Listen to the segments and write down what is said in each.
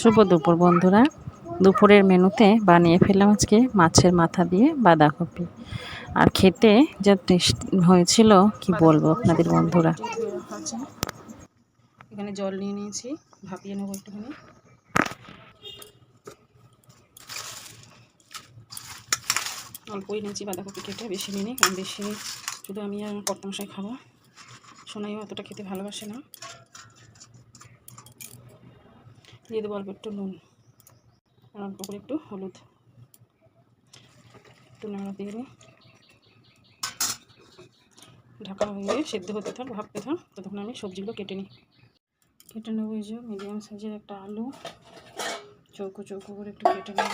শুভ দুপুর বন্ধুরা। দুপুরের মেনুতে বানিয়ে ফেললাম আজকে মাছের মাথা দিয়ে বাঁধাকপি। আর খেতে যা টেস্ট হয়েছিল কি বলবো আপনাদের বন্ধুরা। এখানে জল নিয়ে নিয়েছি, ভাপিয়ে নেবো একটুখানি। অল্পই নিয়েছি বাঁধাকপি কেটে, বেশি নিই, কারণ বেশি শুধু আমি আর কর্তামশাই খাবো। সোনাইও অতটা খেতে ভালোবাসে না। দিয়ে দেবো অল্প একটু নুন আর অল্প করে একটু হলুদ, একটু নাড়া দিয়ে দিই। ঢাকা হয়ে সেদ্ধ হতে থাক, ভাবতে থাক, ততক্ষণ আমি সবজিগুলো কেটে নিই। কেটে নেবো এই যে মিডিয়াম সাইজের একটা আলু, চৌকো চৌকো করে একটু কেটে নেব।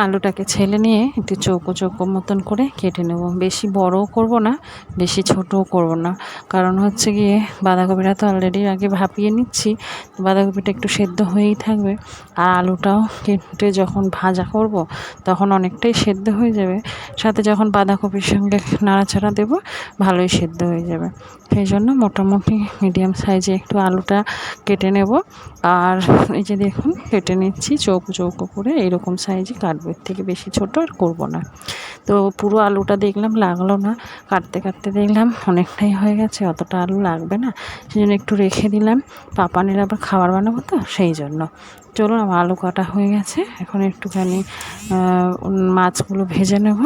আলুটাকে ছেলে নিয়ে একটু চৌকো চৌকো মতন করে কেটে নেব। বেশি বড়ও করব না, বেশি ছোটও করব না, কারণ হচ্ছে গিয়ে বাঁধাকপিটা তো অলরেডি আগে ভাপিয়ে নিচ্ছি, বাঁধাকপিটা একটু সেদ্ধ হয়েই থাকবে। আর আলুটাও কেটে যখন ভাজা করব তখন অনেকটাই সেদ্ধ হয়ে যাবে, সাথে যখন বাঁধাকপির সঙ্গে নাড়াচাড়া দেব ভালোই সেদ্ধ হয়ে যাবে। সেই জন্য মোটামুটি মিডিয়াম সাইজে একটু আলুটা কেটে নেব। আর এই যে দেখুন কেটে নিচ্ছি চৌকো চৌকো করে, এইরকম সাইজে কাটবো, এর থেকে বেশি ছোট আর করব না। তো পুরো আলুটা দেখলাম লাগলো না, কাটতে কাটতে দেখলাম অনেকটাই হয়ে গেছে, অতটা আলু লাগবে না, সেই জন্য একটু রেখে দিলাম। পাপানের আবার খাবার বানাবো তো সেই জন্য। চলুন আমার আলু কাটা হয়ে গেছে, এখন একটুখানি মাছগুলো ভেজে নেব।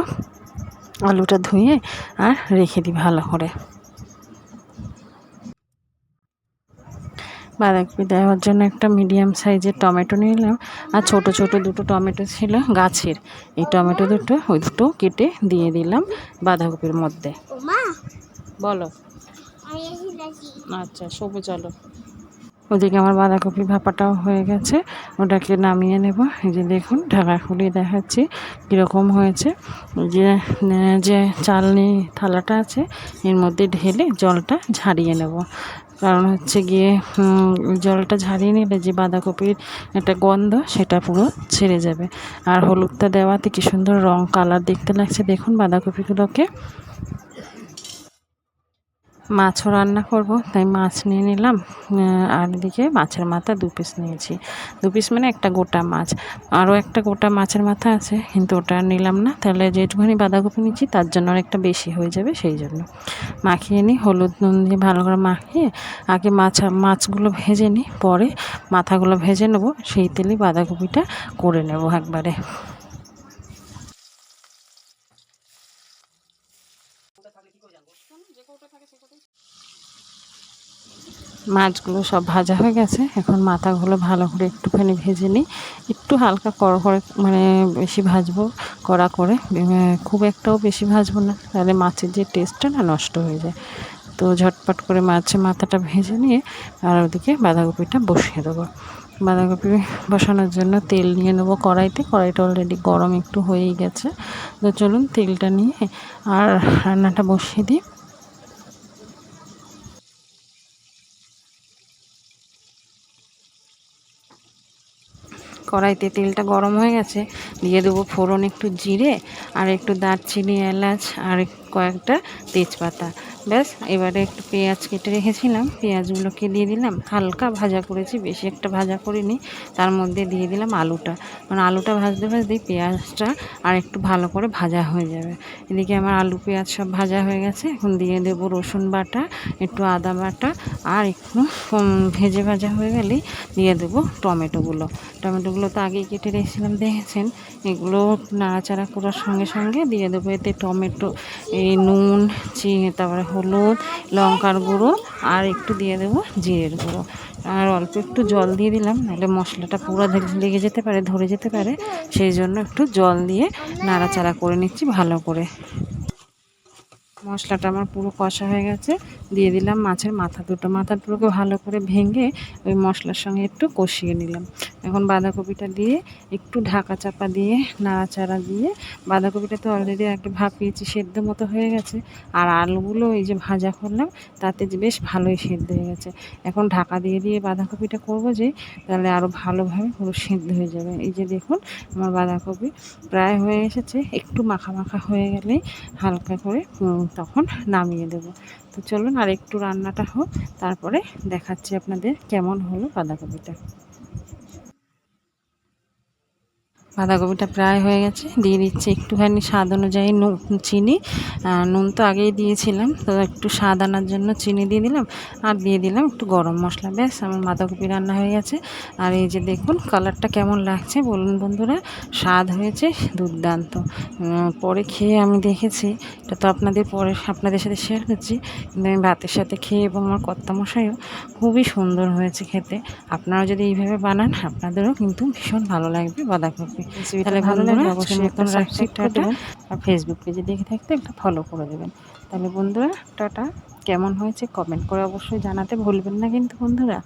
আলুটা ধুয়ে আর রেখে দিই ভালো করে। বাঁধাকপি দেওয়ার জন্য একটা মিডিয়াম সাইজের টমেটো নিলাম, আর ছোট ছোট দুটো টমেটো ছিল গাছের, এই টমেটো দুটো ওই দুটো কেটে দিয়ে দিলাম বাঁধাকপির মধ্যে। বলো। আচ্ছা সবুজ চলো। ওদিকে আমার বাঁধাকপি ভাপাটাও হয়ে গেছে, ওটাকে নামিয়ে নেব। এই যে দেখুন ঢাকা খুলে দেখাচ্ছি কীরকম হয়েছে। যে যে চালনি থালাটা আছে এর মধ্যে ঢেলে জলটা ঝারিয়ে নেব, কারণ হচ্ছে গিয়ে জলটা ঝারিয়ে নিলে যে বাঁধাকপির একটা গন্ধ সেটা পুরো ছেড়ে যাবে। আর হলুদটা দেওয়াতে কি সুন্দর রং কালার দেখতে লাগছে দেখুন বাঁধাকপিগুলোকে। মাছও রান্না করব, তাই মাছ নিয়ে নিলাম। আর এদিকে মাছের মাথা 2 পিস নিয়েছি, 2 পিস মানে একটা গোটা মাছ। আরও একটা গোটা মাছের মাথা আছে, কিন্তু ওটা নিলাম না, তাহলে যেটুখানি বাঁধাকপি নিচ্ছি তার জন্য অনেকটা বেশি হয়ে যাবে, সেই জন্য মাখিয়ে নিই। হলুদ নুন দিয়ে ভালো করে মাখিয়ে আগে মাছগুলো ভেজে নিই, পরে মাথাগুলো ভেজে নেব, সেই তেলে বাঁধাকপিটা করে নেব একবারে। মাছগুলো সব ভাজা হয়ে গেছে, এখন মাথাগুলো ভালো করে একটুখানি ভেজে নিই, একটু হালকা কড়া করে, মানে বেশি ভাজবো কড়া করে, খুব একটাও বেশি ভাজবো না, তাহলে মাছের যে টেস্টটা না নষ্ট হয়ে যায়। তো ঝটপট করে মাছের মাথাটা ভেজে নিয়ে আর ওদিকে বাঁধাকপিটা বসিয়ে দেবো। বাঁধাকপি বসানোর জন্য তেল নিয়ে নেবো কড়াইতে, কড়াইটা অলরেডি গরম একটু হয়েই গেছে। তো চলুন তেলটা নিয়ে আর রান্নাটা বসিয়ে দিই। কড়াইতে তেলটা গরম হয়ে গেছে, দিয়ে দেবো ফোড়ন একটু জিরে আর একটু দারচিনি এলাচ আর কয়েকটা তেজপাতা। ব্যাস, এবারে একটু পেঁয়াজ কেটে রেখেছিলাম, পেঁয়াজগুলোকে দিয়ে দিলাম, হালকা ভাজা করেছি, বেশি একটা ভাজা করিনি। তার মধ্যে দিয়ে দিলাম আলুটা, মানে আলুটা ভাজতে ভাজতেই পেঁয়াজটা আর একটু ভালো করে ভাজা হয়ে যাবে। এদিকে আমার আলু পেঁয়াজ সব ভাজা হয়ে গেছে, এখন দিয়ে দেবো রসুন বাটা, একটু আদা বাটা, আর একটু ভেজে ভাজা হয়ে গেলেই দিয়ে দেবো টমেটোগুলো তো আগেই কেটে রেখেছিলাম দেখেছেন। এগুলো নাড়াচাড়া করার সঙ্গে সঙ্গে দিয়ে দেবো এতে টমেটো, এই নুন, তারপরে হলুদ, লঙ্কার গুঁড়ো, আর একটু দিয়ে দেবো জিরের গুঁড়ো, আর অল্প একটু জল দিয়ে দিলাম, নাহলে মশলাটা পুরো লেগে যেতে পারে, ধরে যেতে পারে, সেই জন্য একটু জল দিয়ে নাড়াচাড়া করে নিচ্ছি ভালো করে। মশলাটা আমার পুরো কষা হয়ে গেছে, দিয়ে দিলাম মাছের মাথা দুটোকে ভালো করে ভেঙে ওই মশলার সঙ্গে একটু কষিয়ে নিলাম। এখন বাঁধাকপিটা দিয়ে একটু ঢাকা চাপা দিয়ে নাড়াচাড়া দিয়ে, বাঁধাকপিটা তো অলরেডি আগে ভাপিয়েছি, সেদ্ধ মতো হয়ে গেছে, আর আলুগুলো এই যে ভাজা করলাম তাতে বেশ ভালোই সেদ্ধ হয়ে গেছে। এখন ঢাকা দিয়ে দিয়ে বাঁধাকপিটা করবো যে, তাহলে আরও ভালোভাবে পুরো সেদ্ধ হয়ে যাবে। এই যে দেখুন আমার বাঁধাকপি প্রায় হয়ে এসেছে, একটু মাখা মাখা হয়ে গেলেই হালকা করে তখন নামিয়ে দেব। তো চলুন আর একটু রান্নাটা হোক, তারপরে দেখাচ্ছি আপনাদের কেমন হলো বাঁধাকপিটা। বাঁধাকপিটা প্রায় হয়ে গেছে, দিয়ে দিচ্ছি একটুখানি স্বাদ অনুযায়ী চিনি। নুন তো আগেই দিয়েছিলাম, তো একটু স্বাদ আনার জন্য চিনি দিয়ে দিলাম, আর দিয়ে দিলাম একটু গরম মশলা। ব্যাস আমার বাঁধাকপি রান্না হয়ে গেছে। আর এই যে দেখুন কালারটা কেমন লাগছে বলুন বন্ধুরা, স্বাদ হয়েছে দুর্দান্ত। পরে খেয়ে আমি দেখেছি, এটা তো আপনাদের সাথে শেয়ার করছি, কিন্তু আমি ভাতের সাথে খেয়ে এবং আমার কর্তামশাইও খুবই সুন্দর হয়েছে খেতে। আপনারা যদি এইভাবে বানান আপনাদেরও কিন্তু ভীষণ ভালো লাগবে বাঁধাকপি। তাহলে ভালো লাগলে অবশ্যই একটা সাবস্ক্রাইব করে দেবেন, আর ফেসবুক পেজে দেখে থাকতে একটা ফলো করে দেবেন। তাহলে বন্ধুরা টাটা, কেমন হয়েছে কমেন্ট করে অবশ্যই জানাতে ভুলবেন না কিন্তু বন্ধুরা।